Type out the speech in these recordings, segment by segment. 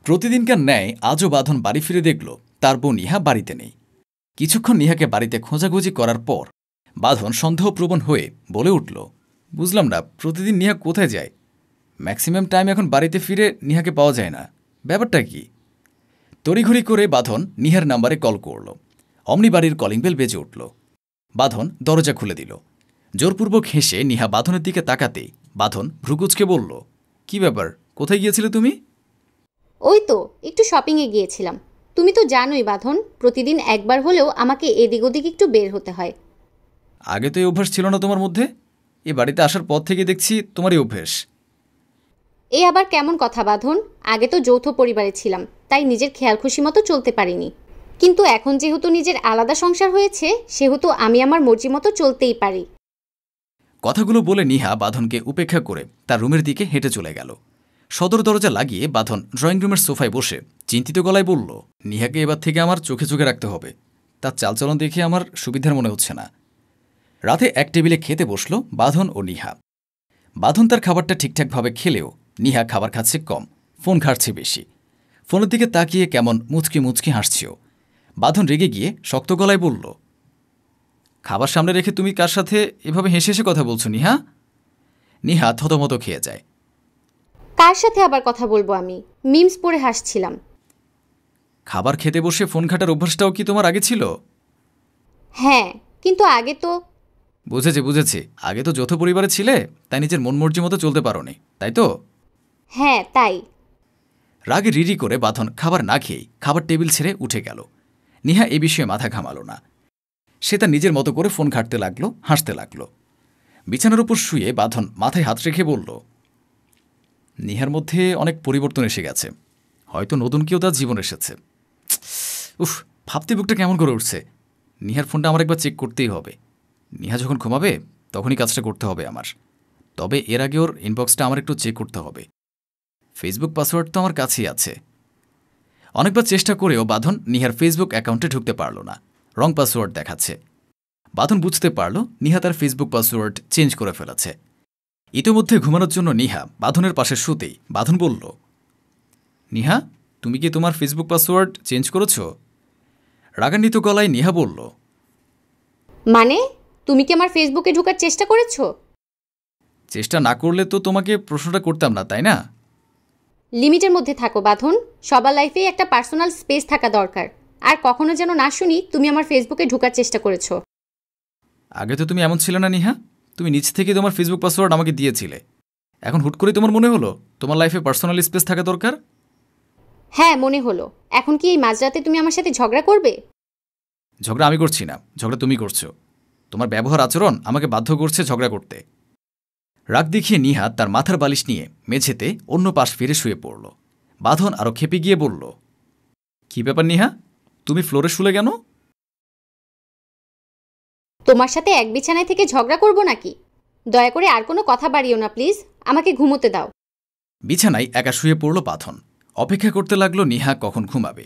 প্রতিদিনকার ন্যায় আজও বাঁধন বাড়ি ফিরে দেখল তার বোন নিহা বাড়িতে নেই। কিছুক্ষণ নিহাকে বাড়িতে খোঁজাখুঁজি করার পর বাঁধন সন্দেহপ্রবণ হয়ে বলে উঠল, বুঝলাম না প্রতিদিন নিহা কোথায় যায়? ম্যাক্সিমাম টাইম এখন বাড়িতে ফিরে নিহাকে পাওয়া যায় না, ব্যাপারটা কি? তড়িঘড়ি করে বাঁধন নিহার নাম্বারে কল করল। অমনি বাড়ির কলিং বেল বেজে উঠল। বাঁধন দরজা খুলে দিল। জোরপূর্বক হেসে নিহা বাঁধনের দিকে তাকাতেই বাঁধন ভ্রুকুচকে বলল, কি ব্যাপার, কোথায় গিয়েছিলে তুমি? ওই তো একটু শপিংয়ে গিয়েছিলাম। তুমি তো জানোই বাঁধন, প্রতিদিন একবার হলেও আমাকে এদিক ওদিক একটু বের হতে হয়। আগে তো এই অভ্যাস ছিল না তোমার মধ্যে, এ বাড়িতে আসার পর থেকে দেখছি তোমার এই অভ্যাস। এ আবার কেমন কথা বাঁধন? আগে তো যৌথ পরিবারে ছিলাম, তাই নিজের খেয়াল খুশি মতো চলতে পারিনি। কিন্তু এখন যেহেতু নিজের আলাদা সংসার হয়েছে, সেহেতু আমি আমার মর্জি মতো চলতেই পারি। কথাগুলো বলে নিহা বাঁধনকে উপেক্ষা করে তার রুমের দিকে হেঁটে চলে গেল। সদর দরজা লাগিয়ে বাঁধন ড্রয়িং রুমের সোফায় বসে চিন্তিত গলায় বলল, নিহাকে এবার থেকে আমার চোখে চোখে রাখতে হবে। তার চালচলন দেখে আমার সুবিধার মনে হচ্ছে না। রাতে এক টেবিলে খেতে বসল বাঁধন ও নিহা। বাঁধন তার খাবারটা ঠিকঠাকভাবে খেলেও নিহা খাবার খাচ্ছে কম, ফোন ঘাটছে বেশি। ফোনের দিকে তাকিয়ে কেমন মুচকি মুচকি হাসছেও। বাঁধন রেগে গিয়ে শক্ত গলায় বলল, খাবার সামনে রেখে তুমি কার সাথে এভাবে হেসে হেসে কথা বলছো নিহা? নিহা থতমত খেয়ে যায়। কার সাথে আবার কথা বলবো? আমি মিমস পড়ে হাসছিলাম। খাবার খেতে বসে ফোন ঘাটার অভ্যাসটাও কি তোমার আগে ছিল? হ্যাঁ, কিন্তু আগে তো। বুঝেছি, আগে তো যৌথ পরিবারে ছিলে, তাই নিজের মন মর্জি মতো চলতে পারোনি, তাই তো? হ্যাঁ, তাই। রাগে রিরি করে বাঁধন খাবার না খেয়েই খাবার টেবিল ছেড়ে উঠে গেল। নিহা এ বিষয়ে মাথা ঘামাল না। সে তার নিজের মতো করে ফোন ঘাঁটতে লাগলো, হাসতে লাগলো। বিছানার উপর শুয়ে বাঁধন মাথায় হাত রেখে বলল, নিহার মধ্যে অনেক পরিবর্তন এসে গেছে, হয়তো নতুন কেউ তার জীবন এসেছে। উফ, ভাবতে বুকটা কেমন করে উঠছে। নিহার ফোনটা আমার একবার চেক করতেই হবে। নিহা যখন ঘুমাবে তখনই কাজটা করতে হবে আমার। তবে এর আগে ওর ইনবক্সটা আমার একটু চেক করতে হবে। ফেসবুক পাসওয়ার্ড তো আমার কাছেই আছে। অনেকবার চেষ্টা করেও বাঁধন নিহার ফেসবুক অ্যাকাউন্টে ঢুকতে পারল না, রং পাসওয়ার্ড দেখাচ্ছে। বাঁধন বুঝতে পারল নিহা তার ফেসবুক পাসওয়ার্ড চেঞ্জ করে ফেলেছে। ইতিমধ্যে ঘুমানোর জন্য নিহা বাঁধনের পাশে শুতেই বাঁধন বলল, নিহা, তুমি কি তোমার ফেসবুক পাসওয়ার্ড চেঞ্জ করেছ? রাগান্বিত গলায় নিহা বলল, মানে তুমি কি আমার ফেসবুকে ঢোকার চেষ্টা করেছো? চেষ্টা না করলে তো তোমাকে প্রশ্নটা করতাম না, তাই না? লিমিটের মধ্যে থাকো বাঁধন, সবার লাইফেই একটা পার্সোনাল স্পেস থাকা দরকার। আর কখনো যেন না শুনি তুমি আমার ফেসবুকে ঢোকার চেষ্টা করেছো। আগে তো তুমি এমন ছিলে না নিহা, তুমি নিজ থেকে তোমার ফেসবুক পাসওয়ার্ড আমাকে দিয়েছিলে। এখন হুট করে তোমার মনে হলো তোমার লাইফে পার্সোনাল স্পেস থাকা দরকার? হ্যাঁ, মনে হলো। এখন কি এই মাঝরাতে তুমি আমার সাথে ঝগড়া করবে? ঝগড়া আমি করছি না, ঝগড়া তুমি করছো। তোমার ব্যবহার আচরণ আমাকে বাধ্য করছে ঝগড়া করতে। রাগ দেখিয়ে নিহা তার মাথার বালিশ নিয়ে মেঝেতে অন্য পাশ ফিরে শুয়ে পড়ল। বাঁধন আরও খেপে গিয়ে বলল, কি ব্যাপার নিহা, তুমি ফ্লোরে শুলে কেন? তোমার সাথে এক বিছানায় থেকে ঝগড়া করব নাকি? দয়া করে আর কোনো কথা বাড়িও না প্লিজ, আমাকে ঘুমোতে দাও। বিছানায় একা শুয়ে পড়ল বাঁধন। অপেক্ষা করতে লাগলো নিহা কখন ঘুমাবে।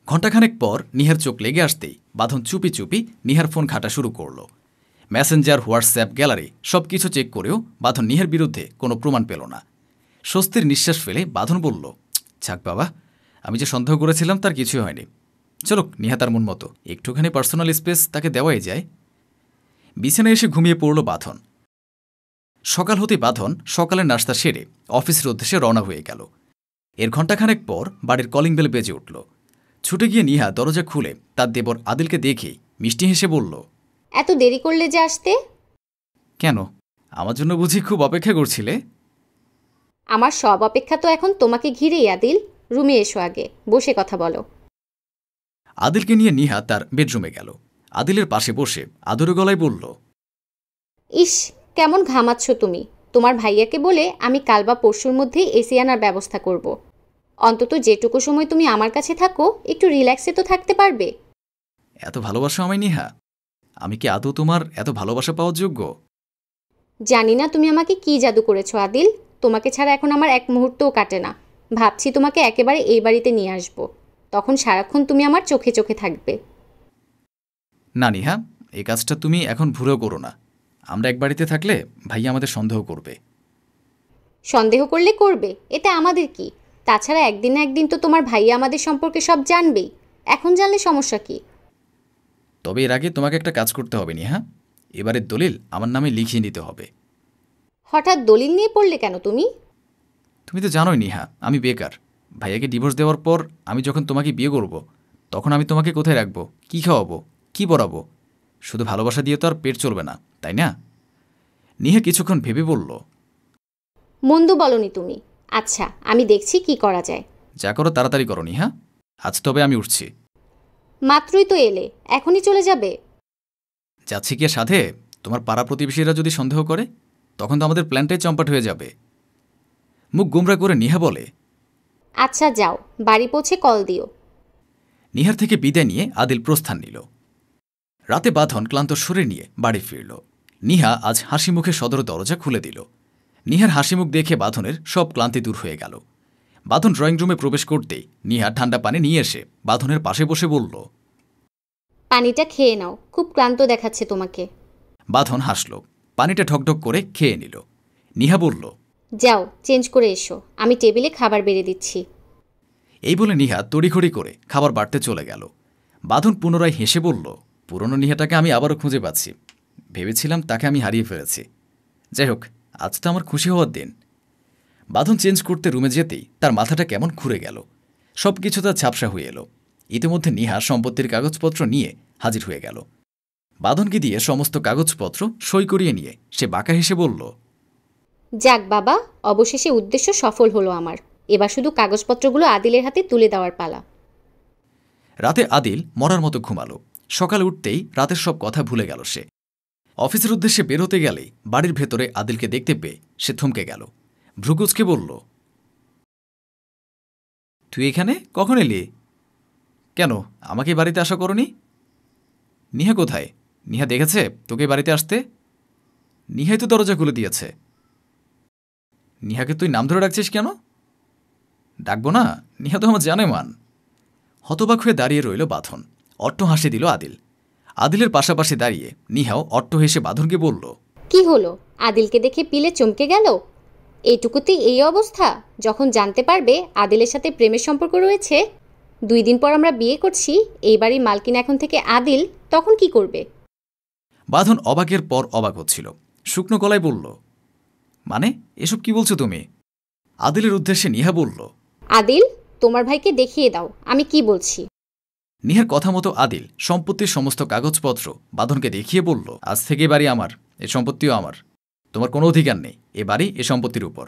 ঘণ্টাখানেক পর নিহার চোখ লেগে আসতেই বাঁধন চুপি চুপি নিহার ফোন ঘাঁটা শুরু করল। মেসেঞ্জার, হোয়াটসঅ্যাপ, গ্যালারি সব কিছু চেক করেও বাঁধন নিহার বিরুদ্ধে কোনো প্রমাণ পেল না। স্বস্তির নিঃশ্বাস ফেলে বাঁধন বলল, যাক বাবা, আমি যে সন্দেহ করেছিলাম তার কিছুই হয়নি। চলো, নিহা তার মন মতো, একটুখানি পার্সোনাল স্পেস তাকে দেওয়াই যায়। বিছানায় এসে ঘুমিয়ে পড়ল বাঁধন। সকাল হতে বাঁধন সকালের নাস্তা সেরে অফিসের উদ্দেশ্যে রওনা হয়ে গেল। এর ঘণ্টাখানেক পর বাড়ির কলিং বেল বেজে উঠল। ছুটে গিয়ে নিহা দরজা খুলে তার দেবর আদিলকে দেখেই মিষ্টি হেসে বলল, এত দেরি করলে যে আসতে? কেন, আমার জন্য বুঝি খুব অপেক্ষা করছিলে? আমার সব অপেক্ষা তো এখন তোমাকে ঘিরেই আদিল। রুমে এসো, আগে বসে কথা বলো। আদিলকে নিয়ে নিহা তার বেডরুমে গেল। আদিলের পাশে বসে আদরে গলায় বলল, ইস, কেমন ঘামাচ্ছ তুমি। তোমার ভাইয়াকে বলে আমি কাল বা পরশুর মধ্যেই এসি আনার ব্যবস্থা করব। অন্তত যেটুকু সময় তুমি আমার কাছে থাকো একটু রিল্যাক্সে তো থাকতে পারবে। এত ভালোবাসা আমায় নিহা? আমি কি আদৌ তোমার এত ভালোবাসা পাওয়ার যোগ্য? জানি না তুমি আমাকে কি জাদু করেছো আদিল, তোমাকে ছাড়া এখন আমার এক মুহূর্তও কাটে না। ভাবছি তোমাকে একেবারে এই বাড়িতে নিয়ে আসবো, তখন সারাক্ষণ তুমি আমার চোখে চোখে থাকবে। না নিহা, এই কাজটা তুমি এখন ভুলেও করো না। আমরা এক বাড়িতে থাকলে ভাইয়া আমাদের সন্দেহ করবে। সন্দেহ করলে করবে, এতে আমাদের কি? তাছাড়া একদিন না একদিন তো তোমার ভাইয়া আমাদের সম্পর্কে সব জানবেই। এখন জানলে সমস্যা কি? তবে এর আগে তোমাকে একটা কাজ করতে হবে নিহা। এবারের দলিল আমার নামে লিখিয়ে নিতে হবে। হঠাৎ দলিল নিয়ে পড়লে কেন তুমি? তুমি তো জানোই নিহা, আমি বেকার। ভাইয়াকে ডিভোর্স দেওয়ার পর আমি যখন তোমাকে বিয়ে করব, তখন আমি তোমাকে কোথায় রাখবো, কি খাওয়াবো, কি পড়াবো? শুধু ভালোবাসা দিয়ে তো আর পেট চলবে না, তাই না? নিহা কিছুক্ষণ ভেবে বলল, মন্দ বলনি তুমি। আচ্ছা, আমি দেখছি কি করা যায়। যা করো তাড়াতাড়ি করো নিহা। আজ তবে আমি উঠছি। মাত্রই তো এলে, এখনই চলে যাবে? যাচ্ছি কি সাথে? তোমার পাড়া প্রতিবেশীরা যদি সন্দেহ করে, তখন তো আমাদের প্ল্যানটাই চম্পাট হয়ে যাবে। মুখ গুমরা করে নিহা বলে, আচ্ছা যাও, বাড়ি পৌঁছে কল দিও। নিহার থেকে বিদায় নিয়ে আদিল প্রস্থান নিল। রাতে বাঁধন ক্লান্ত শরীর নিয়ে বাড়ি ফিরল। নিহা আজ হাসি মুখে সদর দরজা খুলে দিল। নিহার হাসিমুখ দেখে বাঁধনের সব ক্লান্তি দূর হয়ে গেল। বাঁধন ড্রয়িং রুমে প্রবেশ করতেই নিহা ঠান্ডা পানি নিয়ে এসে বাঁধনের পাশে বসে বলল, পানিটা খেয়ে নাও, খুব ক্লান্ত দেখাচ্ছে তোমাকে। বাঁধন হাসল, পানিটা ঢকঢক করে খেয়ে নিল। নিহা বলল, যাও চেঞ্জ করে এসো, আমি টেবিলে খাবার বেড়ে দিচ্ছি। এই বলে নিহা তড়িঘড়ি করে খাবার বাড়তে চলে গেল। বাঁধন পুনরায় হেসে বলল, পুরনো নিহাটাকে আমি আবারও খুঁজে পাচ্ছি। ভেবেছিলাম তাকে আমি হারিয়ে ফেলেছি। যাই হোক, আজ তো আমার খুশি হওয়ার দিন। বাঁধন চেঞ্জ করতে রুমে যেতেই তার মাথাটা কেমন ঘুরে গেল। সব কিছু তার ঝাপসা হয়ে এলো। ইতিমধ্যে নিহা সম্পত্তির কাগজপত্র নিয়ে হাজির হয়ে গেল। বাঁধনকে দিয়ে সমস্ত কাগজপত্র সই করিয়ে নিয়ে সে বাঁকা হেসে বলল, যাক বাবা, অবশেষে উদ্দেশ্য সফল হলো আমার। এবার শুধু কাগজপত্রগুলো আদিলের হাতে তুলে দেওয়ার পালা। রাতে আদিল মরার মতো ঘুমালো। সকালে উঠতেই রাতের সব কথা ভুলে গেল সে। অফিসের উদ্দেশ্যে বের হতে গেলেই বাড়ির ভেতরে আদিলকে দেখতে পেয়ে সে থমকে গেল। ভ্রুকুচকে বলল, তুই এখানে কখন এলি? কেন, আমাকে বাড়িতে আসা করনি? নিহা কোথায়? নিহা দেখেছে তোকে বাড়িতে আসতে? নিহাই তো দরজা খুলে দিয়েছে। নিহাকে তুই নাম ধরে ডাকছিস কেন? ডাকবো না, নিহা তো আমার জানে মান। হতবাক হয়ে দাঁড়িয়ে রইল বাঁধন। অট্ট হাসি দিল আদিল। আদিলের পাশাপাশি দাঁড়িয়ে নিহাও অট্ট হেসে বাঁধনকে বলল, কি হলো, আদিলকে দেখে পিলে চমকে গেল? এইটুকুতেই এই অবস্থা? যখন জানতে পারবে আদিলের সাথে প্রেমের সম্পর্ক রয়েছে, 2 দিন পর আমরা বিয়ে করছি, এই বাড়ির মালকিন এখন থেকে আদিল, তখন কি করবে? বাঁধন অবাকের পর অবাক হচ্ছিল। শুকনো গলায় বলল, মানে এসব কি বলছো তুমি? আদিলের উদ্দেশ্যে নিহা বলল, আদিল, তোমার ভাইকে দেখিয়ে দাও আমি কি বলছি। নিহার কথা মতো আদিল সম্পত্তির সমস্ত কাগজপত্র বাঁধনকে দেখিয়ে বলল, আজ থেকে এ বাড়ি আমার, এ সম্পত্তিও আমার। তোমার কোনো অধিকার নেই এ বাড়ি এ সম্পত্তির উপর।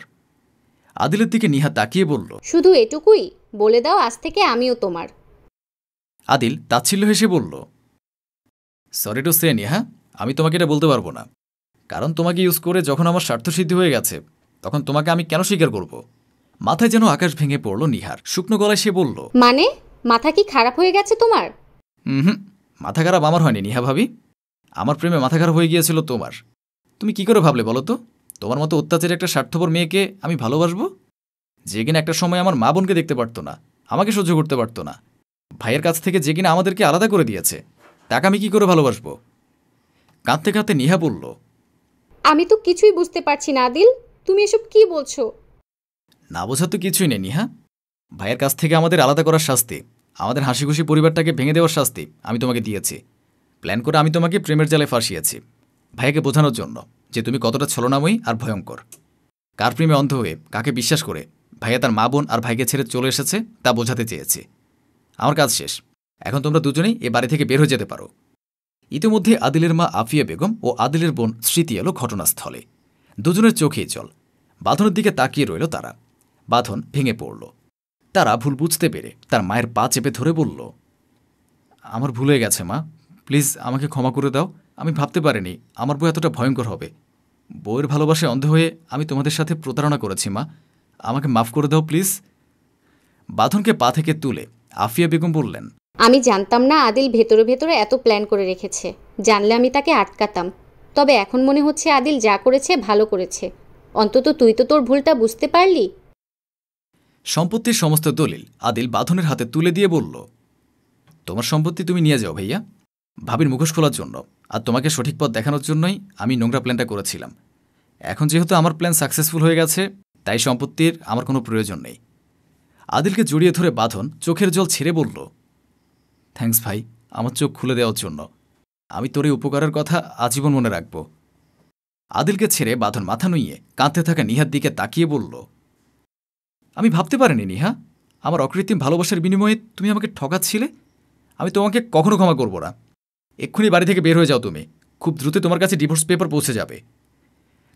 আদিলের দিকে নিহা তাকিয়ে বলল, শুধু এটুকুই? বলে দাও আজ থেকে আমিও তোমার। আদিল তাচ্ছিল্য হেসে বলল, সরি টু সে নিহা, আমি তোমাকে এটা বলতে পারবো না। কারণ তোমাকে ইউজ করে যখন আমার স্বার্থসিদ্ধি হয়ে গেছে, তখন তোমাকে আমি কেন স্বীকার করব? মাথায় যেন আকাশ ভেঙে পড়ল নিহার। শুকনো গলায় সে বলল, মানে মাথা কি খারাপ হয়ে গেছে তোমার? হুম, মাথা খারাপ আমার হয়নি নিহা ভাবি। আমার প্রেমে মাথা খারাপ হয়ে গিয়েছিল তোমার। তুমি কি করে ভাবলে বলো তো, তোমার মতো অত্যাচারী একটা স্বার্থপর মেয়েকে আমি ভালোবাসবো, যে কিনা একটা সময় আমার মা বোনকে দেখতে পারতো না, আমাকে সহ্য করতে পারতো না, ভাইয়ের কাছ থেকে যে কিনা আমাদেরকে আলাদা করে দিয়েছে, তাকে আমি কি করে ভালোবাসবো? কাঁদতে কাঁদতে নিহা বলল, আমি তো কিছুই বুঝতে পারছি না আদিল, তুমি এসব কি বলছো? না বোঝার তো কিছুই নেই নিহা। ভাইয়ের কাছ থেকে আমাদের আলাদা করার শাস্তি, আমাদের হাসিখুশি পরিবারটাকে ভেঙে দেওয়ার শাস্তি আমি তোমাকে দিয়েছি। প্ল্যান করে আমি তোমাকে প্রেমের জালে ফাঁসিয়েছি, ভাইয়াকে বোঝানোর জন্য যে তুমি কতটা ছলনাময়ী আর ভয়ঙ্কর। কার প্রেমে অন্ধ হয়ে কাকে বিশ্বাস করে ভাইয়া তার মা বোন আর ভাইকে ছেড়ে চলে এসেছে তা বোঝাতে চেয়েছি। আমার কাজ শেষ, এখন তোমরা দুজনেই এ বাড়ি থেকে বের হয়ে যেতে পারো। ইতিমধ্যে আদিলের মা আফিয়া বেগম ও আদিলের বোন স্মৃতি এলো ঘটনাস্থলে। দুজনের চোখেই জল। বাঁধনের দিকে তাকিয়ে রইল তারা। বাঁধন ভেঙে পড়ল। তারা ভুল বুঝতে পেরে তার মায়ের পা চেপে ধরে বলল, আমার ভুল হয়ে গেছে মা, প্লিজ আমাকে ক্ষমা করে দাও। আমি ভাবতে পারিনি আমার বউ এতটা ভয়ঙ্কর হবে। বউয়ের ভালোবাসায় অন্ধ হয়ে আমি তোমাদের সাথে প্রতারণা করেছি মা, আমাকে মাফ করে দাও প্লিজ। বাঁধনকে পা থেকে তুলে আফিয়া বেগম বললেন, আমি জানতাম না আদিল ভেতরে ভেতরে এত প্ল্যান করে রেখেছে। জানলে আমি তাকে আটকাতাম। তবে এখন মনে হচ্ছে আদিল যা করেছে ভালো করেছে। অন্তত তুই তো তোর ভুলটা বুঝতে পারলি। সম্পত্তির সমস্ত দলিল আদিল বাঁধনের হাতে তুলে দিয়ে বলল, তোমার সম্পত্তি তুমি নিয়ে যাও ভাইয়া, ভাবির মুখোশ খোলার জন্য আর তোমাকে সঠিক পথ দেখানোর জন্যই আমি নোংরা প্ল্যানটা করেছিলাম। এখন যেহেতু আমার প্ল্যান সাকসেসফুল হয়ে গেছে, তাই সম্পত্তির আমার কোনো প্রয়োজন নেই। আদিলকে জড়িয়ে ধরে বাঁধন চোখের জল ছেড়ে বলল, থ্যাঙ্কস ভাই, আমার চোখ খুলে দেওয়ার জন্য। আমি তোর এই উপকারের কথা আজীবন মনে রাখব। আদিলকে ছেড়ে বাঁধন মাথা নুইয়ে কাঁদতে থাকা নিহার দিকে তাকিয়ে বলল, আমি ভাবতে পারিনি নিহা, আমার অকৃত্রিম ভালোবাসার বিনিময়ে তুমি আমাকে ঠকাচ্ছিলে। আমি তোমাকে কখনো ক্ষমা করব না। এক্ষুনি বাড়ি থেকে বের হয়ে যাও তুমি। খুব দ্রুত তোমার কাছে ডিভোর্স পেপার পৌঁছে যাবে।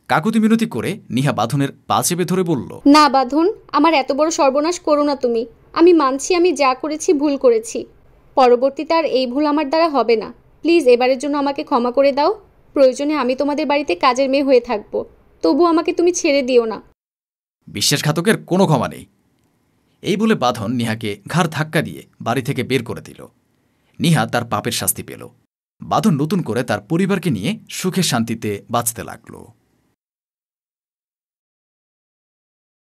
কাকুতি মিনতি করে নিহা বাঁধনের পা চেপে ধরে বলল, না বাঁধন, আমার এত বড় সর্বনাশ করো না তুমি। আমি মানছি আমি যা করেছি ভুল করেছি। পরবর্তীতে আর এই ভুল আমার দ্বারা হবে না। প্লিজ এবারের জন্য আমাকে ক্ষমা করে দাও। প্রয়োজনে আমি তোমাদের বাড়িতে কাজের মেয়ে হয়ে থাকবো, তবু আমাকে তুমি ছেড়ে দিও না। বিশ্বাসঘাতকের কোনো ক্ষমা নেই। এই বলে বাঁধন নিহাকে ঘাড় ধাক্কা দিয়ে বাড়ি থেকে বের করে দিল। নিহা তার পাপের শাস্তি পেল। বাঁধন নতুন করে তার পরিবারকে নিয়ে সুখে শান্তিতে বাঁচতে লাগল।